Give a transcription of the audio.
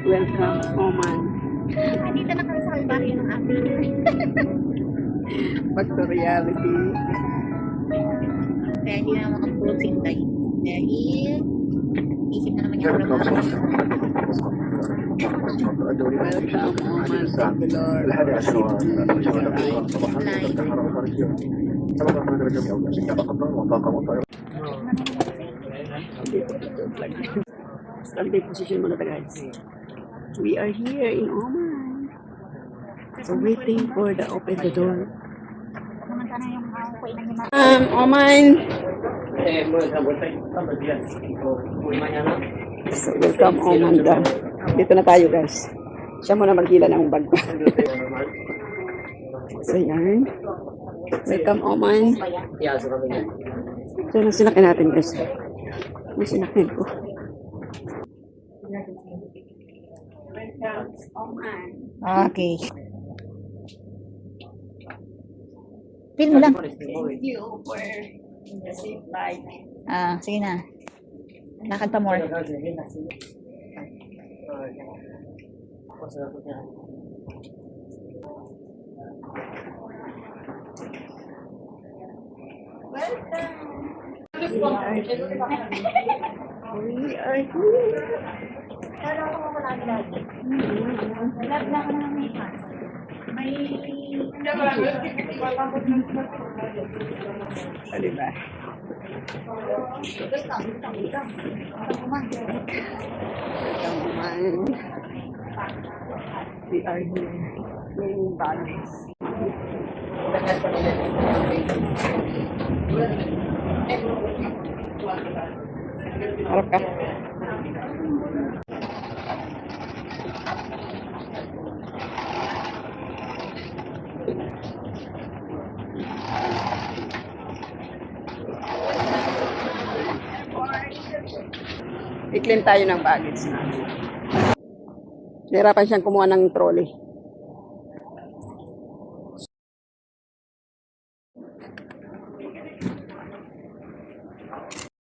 Welcome, Oman. Nandito na kami sa kalbaryo ng ating. Back to reality. Kaya hindi na makapulot si Inday. Dahil isip na naman niya ang trabaho. Welcome, Oman, Bangalore. Standing position muna tayo, guys. We are here in Oman. So waiting for the open the door. Naman sana yung kuinan niya. Oman. So welcome, Oman. Dito na tayo, guys. Siya muna maghila ng bag. So yan. Welcome, Oman. So yung sinakyan natin, guys. Yung sinakyan ko. Welcome, Oman. Okay. Pin mo lang. Thank you for the safe flight. Sige na. Lakad pa more. We are here. Pero ako mo lagi-lagi. Lagi na ako na may may... Ano ba? Welcome, Oman. We are here. Playing bags. Harap ka. I-claim tayo ng baggage. Nahirapan siyang kumuha ng trolley.